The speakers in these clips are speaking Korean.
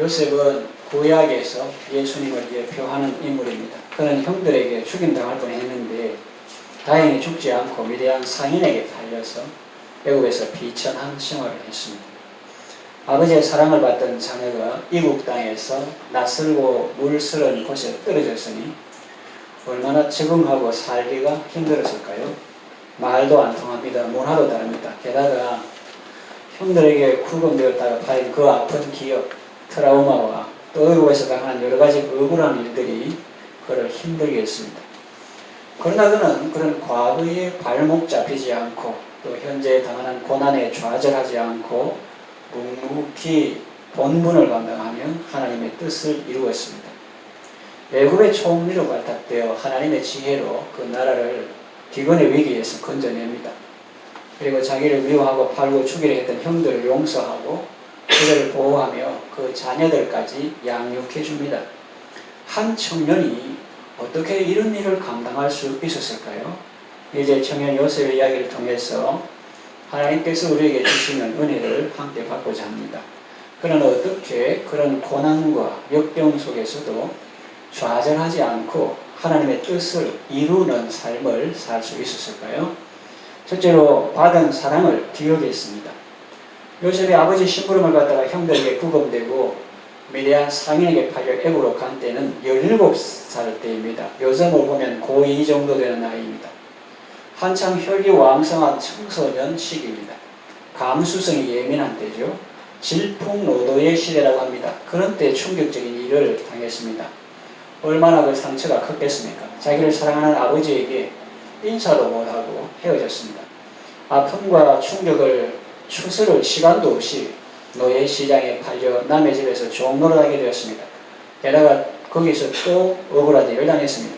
요셉은 구약에서 예수님을 대표하는 인물입니다. 그는 형들에게 죽임당할 뻔했는데 다행히 죽지 않고 위대한 상인에게 팔려서 애굽에서 비천한 생활을 했습니다. 아버지의 사랑을 받던 자녀가 이국 땅에서 낯설고 물스러운 곳에 떨어졌으니 얼마나 적응하고 살기가 힘들었을까요? 말도 안 통합니다. 문화도 다릅니다. 게다가 형들에게 구금되었다가 팔린 그 아픈 기억, 트라우마와 또 애국에서 당하는 여러 가지 억울한 일들이 그를 힘들게 했습니다. 그러나 그는 그런 과거에 발목 잡히지 않고 또 현재 당하는 고난에 좌절하지 않고 묵묵히 본분을 감당하며 하나님의 뜻을 이루었습니다. 애굽의 총리로 발탁되어 하나님의 지혜로 그 나라를 기근의 위기에서 건져냅니다. 그리고 자기를 미워하고 팔고 죽이려 했던 형들을 용서하고 그들을 보호하며 그 자녀들까지 양육해 줍니다. 한 청년이 어떻게 이런 일을 감당할 수 있었을까요? 이제 청년 요셉의 이야기를 통해서 하나님께서 우리에게 주시는 은혜를 함께 받고자 합니다. 그는 어떻게 그런 고난과 역병 속에서도 좌절하지 않고 하나님의 뜻을 이루는 삶을 살 수 있었을까요? 첫째로 받은 사랑을 기억했습니다. 요셉의 아버지 심부름을 받다가 형들에게 구금되고 미대한 상인에게 팔려 애굽으로 간 때는 17살 때입니다. 요즘을 보면 고2 정도 되는 나이입니다. 한창 혈기왕성한 청소년 시기입니다. 감수성이 예민한 때죠. 질풍노도의 시대라고 합니다. 그런 때 충격적인 일을 당했습니다. 얼마나 그 상처가 컸겠습니까? 자기를 사랑하는 아버지에게 인사도 못하고 헤어졌습니다. 아픔과 충격을 추스를 시간도 없이 노예 시장에 팔려 남의 집에서 종노릇 하게 되었습니다. 게다가 거기서 또 억울한 일을 당했습니다.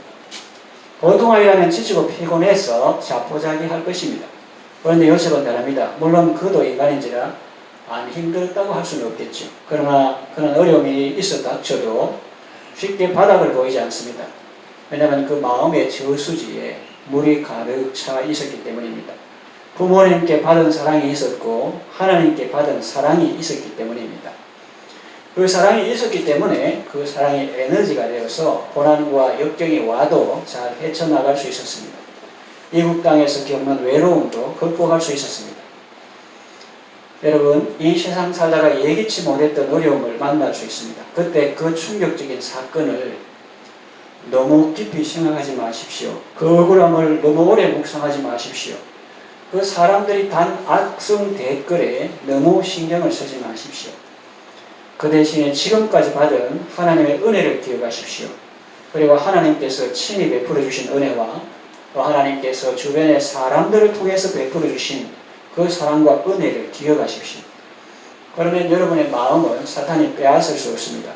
보통 아이라면 지치고 피곤해서 자포자기 할 것입니다. 그런데 요셉은 다릅니다. 물론 그도 인간인지라 안 힘들었다고 할 수는 없겠죠. 그러나 그는 어려움이 있었다 합쳐도 쉽게 바닥을 보이지 않습니다. 왜냐하면 그 마음의 저수지에 물이 가득 차 있었기 때문입니다. 부모님께 받은 사랑이 있었고 하나님께 받은 사랑이 있었기 때문입니다. 그 사랑이 있었기 때문에 그 사랑이 에너지가 되어서 고난과 역경이 와도 잘 헤쳐나갈 수 있었습니다. 이국 땅에서 겪는 외로움도 극복할 수 있었습니다. 여러분, 이 세상 살다가 예기치 못했던 어려움을 만날 수 있습니다. 그때 그 충격적인 사건을 너무 깊이 생각하지 마십시오. 그 억울함을 너무 오래 묵상하지 마십시오. 그 사람들이 단 악성 댓글에 너무 신경을 쓰지 마십시오. 그 대신에 지금까지 받은 하나님의 은혜를 기억하십시오. 그리고 하나님께서 친히 베풀어 주신 은혜와 또 하나님께서 주변의 사람들을 통해서 베풀어 주신 그 사랑과 은혜를 기억하십시오. 그러면 여러분의 마음은 사탄이 빼앗을 수 없습니다.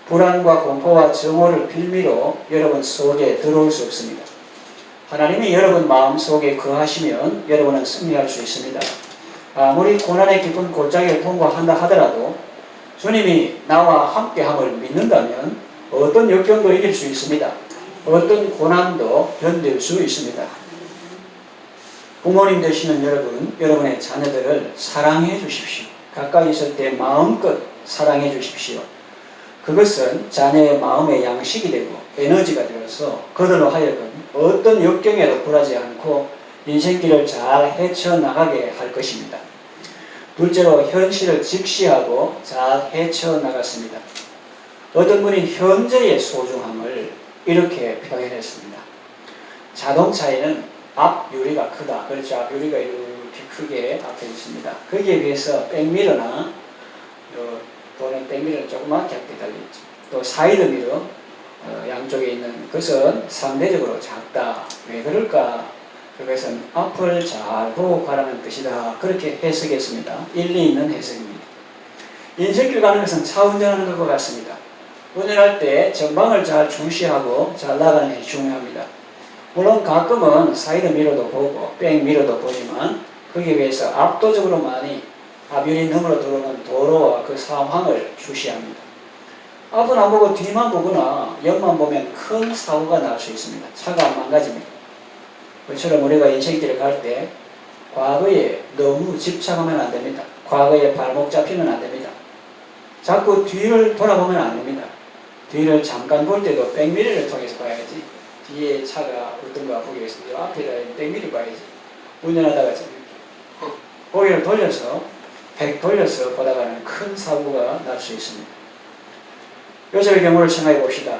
불안과 공포와 정오를 빌미로 여러분 속에 들어올 수 없습니다. 하나님이 여러분 마음속에 거하시면 여러분은 승리할 수 있습니다. 아무리 고난의 깊은 골짜기를 통과한다 하더라도 주님이 나와 함께함을 믿는다면 어떤 역경도 이길 수 있습니다. 어떤 고난도 견딜 수 있습니다. 부모님 되시는 여러분, 여러분의 자녀들을 사랑해 주십시오. 가까이 있을 때 마음껏 사랑해 주십시오. 그것은 자녀의 마음의 양식이 되고 에너지가 되어서 그들로 하여금 어떤 역경에도 굴하지 않고 인생길을 잘 헤쳐나가게 할 것입니다. 둘째로 현실을 직시하고 잘 헤쳐나갔습니다. 어떤 분이 현재의 소중함을 이렇게 표현했습니다. 자동차에는 앞 유리가 크다. 그렇죠. 앞 유리가 이렇게 크게 앞에 있습니다. 거기에 비해서 백미러나 또는 백미러는 조그맣게 앞에 달려있죠. 또 사이드 미러 양쪽에 있는 것은 상대적으로 작다. 왜 그럴까? 그것은 앞을 잘 보고 가라는 뜻이다. 그렇게 해석했습니다. 일리 있는 해석입니다. 인생길 가는 것은 차 운전하는 것과 같습니다. 운전할 때 전방을 잘 주시하고 잘 나가는 것이 중요합니다. 물론 가끔은 사이드 미러도 보고 백 미러도 보지만 거기에 비해서 압도적으로 많이 앞유리 너머로 들어오는 도로와 그 상황을 주시합니다. 앞은 안 보고 뒤만 보거나 옆만 보면 큰 사고가 날 수 있습니다. 차가 안 망가집니다. 그처럼 우리가 인생길을 갈 때 과거에 너무 집착하면 안 됩니다. 과거에 발목 잡히면 안 됩니다. 자꾸 뒤를 돌아보면 안 됩니다. 뒤를 잠깐 볼 때도 백미러를 통해서 봐야지. 뒤에 차가 어떤가 보기 위해서 앞에다 백미러 봐야지. 운전하다가 고개를 돌려서 보다가는 큰 사고가 날 수 있습니다. 요셉의 경우를 생각해 봅시다.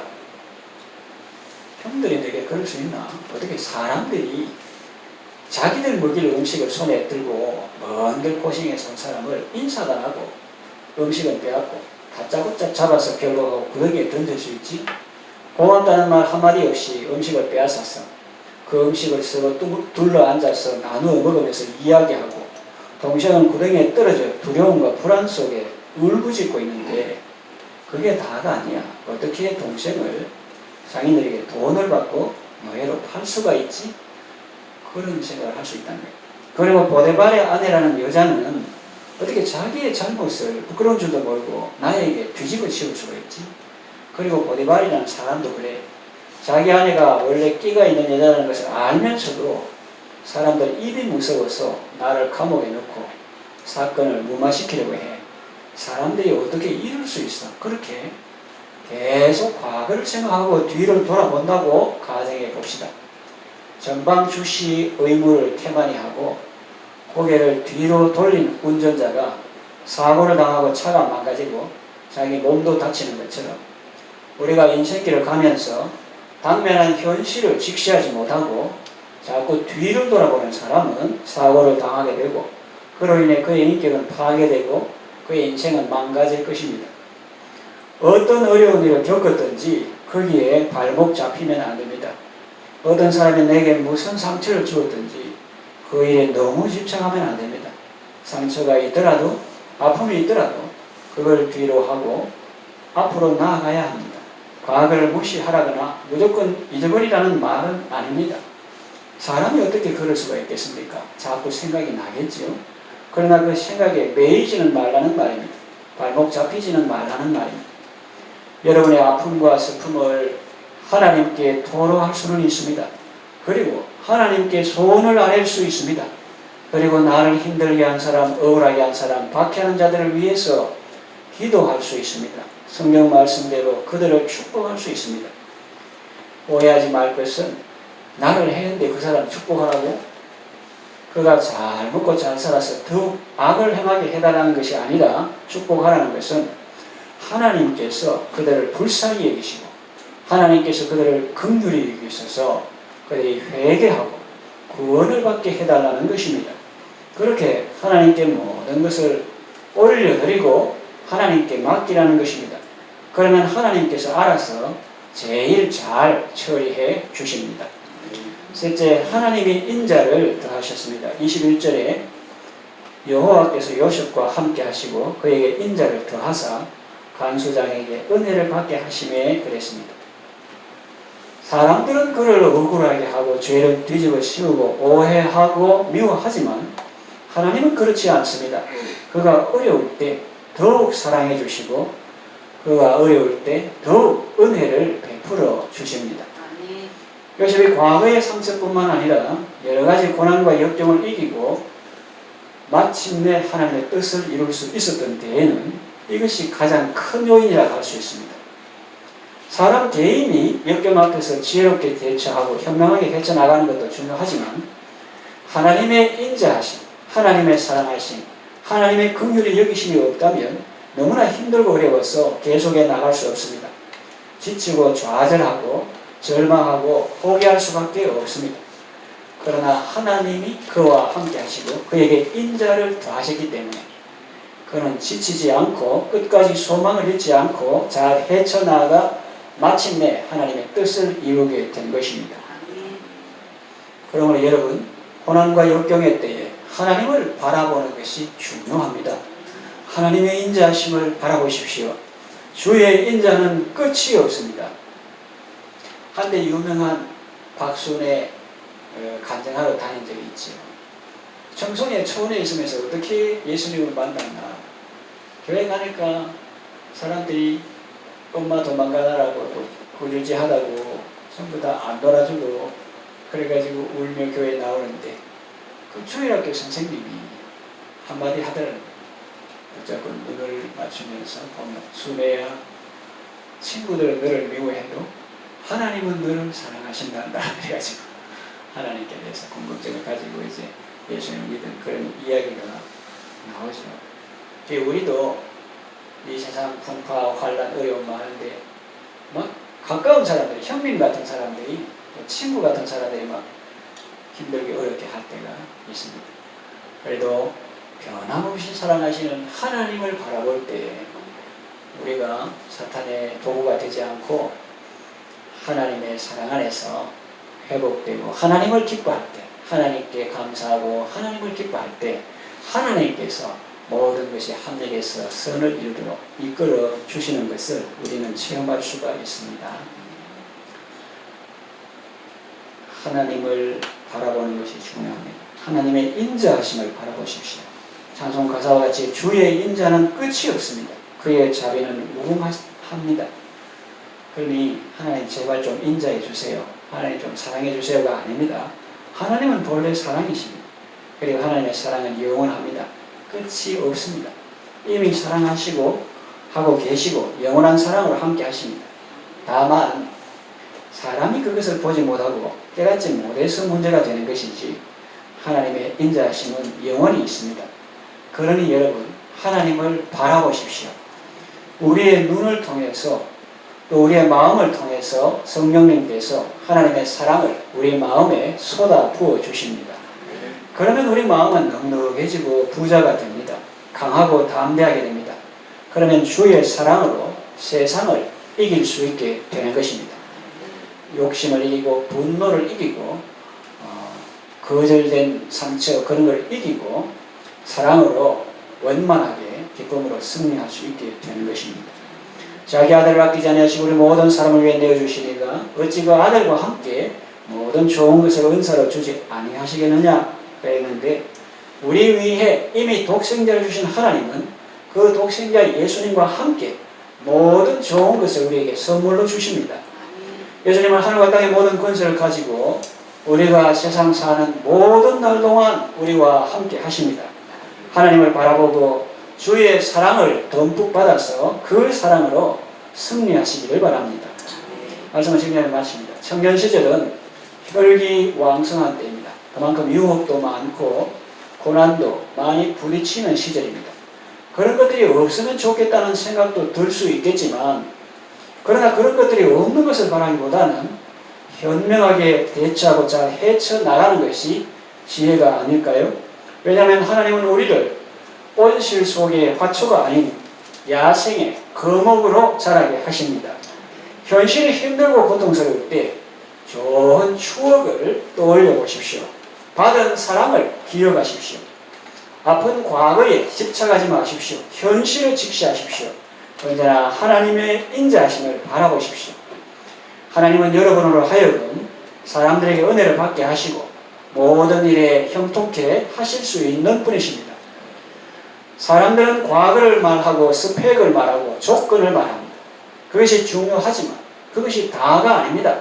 형들이 내게 그럴 수 있나? 어떻게 사람들이 자기들 먹일 음식을 손에 들고 먼길 고생해서 온 사람을 인사도 안 하고 음식은 빼앗고 다짜고짜 잡아서 결국하고 구덩이에 던질 수 있지? 고맙다는 말 한마디 없이 음식을 빼앗아서 그 음식을 서로 둘러 앉아서 나누어 먹으면서 이야기하고 동생은 구덩이에 떨어져 두려움과 불안 속에 울부짖고 있는데 그게 다가 아니야. 어떻게 동생을 상인들에게 돈을 받고 노예로 팔 수가 있지? 그런 생각을 할 수 있다는 거예요. 그리고 보데발의 아내라는 여자는 어떻게 자기의 잘못을 부끄러운 줄도 모르고 나에게 뒤집어 씌울 수가 있지? 그리고 보데발이라는 사람도 그래. 자기 아내가 원래 끼가 있는 여자라는 것을 알면서도 사람들 입이 무서워서 나를 감옥에 넣고 사건을 무마시키려고 해. 사람들이 어떻게 이럴 수 있어? 그렇게 계속 과거를 생각하고 뒤를 돌아본다고 가정해 봅시다. 전방 주시 의무를 태만히 하고 고개를 뒤로 돌린 운전자가 사고를 당하고 차가 망가지고 자기 몸도 다치는 것처럼 우리가 인생길을 가면서 당면한 현실을 직시하지 못하고 자꾸 뒤를 돌아보는 사람은 사고를 당하게 되고 그로 인해 그의 인격은 파괴되고 그의 인생은 망가질 것입니다. 어떤 어려운 일을 겪었든지 거기에 발목 잡히면 안 됩니다. 어떤 사람이 내게 무슨 상처를 주었든지 그 일에 너무 집착하면 안 됩니다. 상처가 있더라도 아픔이 있더라도 그걸 뒤로 하고 앞으로 나아가야 합니다. 과거를 무시하라거나 무조건 잊어버리라는 말은 아닙니다. 사람이 어떻게 그럴 수가 있겠습니까? 자꾸 생각이 나겠지요. 그러나 그 생각에 매이지는 말라는 말입니다. 발목 잡히지는 말라는 말입니다. 여러분의 아픔과 슬픔을 하나님께 토로할 수는 있습니다. 그리고 하나님께 소원을 아뢰 수 있습니다. 그리고 나를 힘들게 한 사람, 억울하게 한 사람, 박해하는 자들을 위해서 기도할 수 있습니다. 성경 말씀대로 그들을 축복할 수 있습니다. 오해하지 말 것은 나를 했는데 그 사람 축복하라고? 그가 잘 먹고 잘 살아서 더욱 악을 행하게 해달라는 것이 아니라 축복하라는 것은 하나님께서 그들을 불쌍히 여기시고 하나님께서 그들을 긍휼히 여기셔서 그들이 회개하고 구원을 받게 해달라는 것입니다. 그렇게 하나님께 모든 것을 올려드리고 하나님께 맡기라는 것입니다. 그러면 하나님께서 알아서 제일 잘 처리해 주십니다. 셋째, 하나님이 인자를 더하셨습니다. 21절에 여호와께서 요셉과 함께 하시고 그에게 인자를 더하사 간수장에게 은혜를 받게 하심에 그랬습니다. 사람들은 그를 억울하게 하고 죄를 뒤집어 씌우고 오해하고 미워하지만 하나님은 그렇지 않습니다. 그가 어려울 때 더욱 사랑해 주시고 그가 어려울 때 더욱 은혜를 베풀어 주십니다. 요셉이 과거의 상처뿐만 아니라 여러 가지 고난과 역경을 이기고 마침내 하나님의 뜻을 이룰 수 있었던 데에는 이것이 가장 큰 요인이라고 할 수 있습니다. 사람 개인이 역경 앞에서 지혜롭게 대처하고 현명하게 헤쳐나가는 것도 중요하지만 하나님의 인자하심, 하나님의 사랑하심, 하나님의 긍휼히 여기심이 없다면 너무나 힘들고 어려워서 계속해 나갈 수 없습니다. 지치고 좌절하고 절망하고 포기할 수밖에 없습니다. 그러나 하나님이 그와 함께 하시고 그에게 인자를 더하셨기 때문에 그는 지치지 않고 끝까지 소망을 잃지 않고 잘 헤쳐나가 마침내 하나님의 뜻을 이루게 된 것입니다. 그러므로 여러분, 고난과 역경의 때에 하나님을 바라보는 것이 중요합니다. 하나님의 인자하심을 바라보십시오. 주의 인자는 끝이 없습니다. 한때 유명한 박순애 간증하러 다닌 적이 있죠. 청송의 초원에 있으면서 어떻게 예수님을 만났나. 교회 가니까 사람들이 엄마 도망가라고 또 구질지하다고 전부 다 안 놀아주고 그래가지고 울며 교회에 나오는데 그 주일학교 선생님이 한마디 하더라고요. 붙잡고 눈을 맞추면서 보면 수메야 친구들은 너를 미워해도 하나님은 너를 사랑하신단다. 그래가지고 하나님께 대해서 궁금증을 가지고 이제 예수님을 믿은 그런 이야기가 나오죠. 우리도 이 세상 풍파, 환란, 어려움 많은데 막 가까운 사람들이, 형님 같은 사람들이, 친구 같은 사람들이 막 힘들게 어렵게 할 때가 있습니다. 그래도 변함없이 사랑하시는 하나님을 바라볼 때 우리가 사탄의 도구가 되지 않고 하나님의 사랑 안에서 회복되고 하나님을 기뻐할 때, 하나님께 감사하고 하나님을 기뻐할 때 하나님께서 모든 것이 합력해서 선을 이루도록 이끌어 주시는 것을 우리는 체험할 수가 있습니다. 하나님을 바라보는 것이 중요합니다. 하나님의 인자하심을 바라보십시오. 찬송 가사와 같이 주의 인자는 끝이 없습니다. 그의 자비는 무궁합니다. 그러니 하나님 제발 좀 인자해 주세요. 하나님 좀 사랑해 주세요가 아닙니다. 하나님은 본래 사랑이십니다. 그리고 하나님의 사랑은 영원합니다. 끝이 없습니다. 이미 사랑하시고 하고 계시고 영원한 사랑으로 함께 하십니다. 다만 사람이 그것을 보지 못하고 깨닫지 못해서 문제가 되는 것이지 하나님의 인자하심은 영원히 있습니다. 그러니 여러분 하나님을 바라보십시오. 우리의 눈을 통해서 또 우리의 마음을 통해서 성령님께서 하나님의 사랑을 우리 마음에 쏟아 부어 주십니다. 그러면 우리 마음은 넉넉해지고 부자가 됩니다. 강하고 담대하게 됩니다. 그러면 주의 사랑으로 세상을 이길 수 있게 되는 것입니다. 욕심을 이기고 분노를 이기고 거절된 상처 그런 걸 이기고 사랑으로 원만하게 기쁨으로 승리할 수 있게 되는 것입니다. 자기 아들을 아끼지 아니하시고 우리 모든 사람을 위해 내어주시니가 어찌 그 아들과 함께 모든 좋은 것을 은사로 주지 아니하시겠느냐 그랬는데 우리 위해 이미 독생자를 주신 하나님은 그 독생자 예수님과 함께 모든 좋은 것을 우리에게 선물로 주십니다. 예수님은 하늘과 땅의 모든 권세를 가지고 우리가 세상 사는 모든 날 동안 우리와 함께 하십니다. 하나님을 바라보고 주의 사랑을 듬뿍 받아서 그 사랑으로 승리하시기를 바랍니다. 말씀은 정리하는 말씀입니다. 청년 시절은 혈기왕성한 때입니다. 그만큼 유혹도 많고 고난도 많이 부딪히는 시절입니다. 그런 것들이 없으면 좋겠다는 생각도 들 수 있겠지만 그러나 그런 것들이 없는 것을 바라기보다는 현명하게 대처하고 잘 헤쳐나가는 것이 지혜가 아닐까요? 왜냐하면 하나님은 우리를 온실 속의 화초가 아닌 야생의 거목으로 자라게 하십니다. 현실이 힘들고 고통스러울 때 좋은 추억을 떠올려 보십시오. 받은 사랑을 기억하십시오. 아픈 과거에 집착하지 마십시오. 현실을 직시하십시오. 언제나 하나님의 인자하심을 바라보십시오. 하나님은 여러분으로 하여금 사람들에게 은혜를 받게 하시고 모든 일에 형통케 하실 수 있는 분이십니다. 사람들은 과거를 말하고 스펙을 말하고 조건을 말합니다. 그것이 중요하지만 그것이 다가 아닙니다.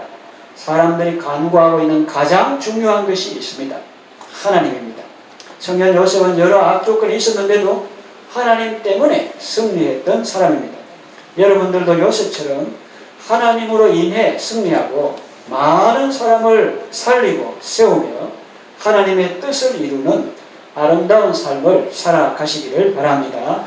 사람들이 간구하고 있는 가장 중요한 것이 있습니다. 하나님입니다. 청년 요셉은 여러 악조건이 있었는데도 하나님 때문에 승리했던 사람입니다. 여러분들도 요셉처럼 하나님으로 인해 승리하고 많은 사람을 살리고 세우며 하나님의 뜻을 이루는 아름다운 삶을 살아가시기를 바랍니다.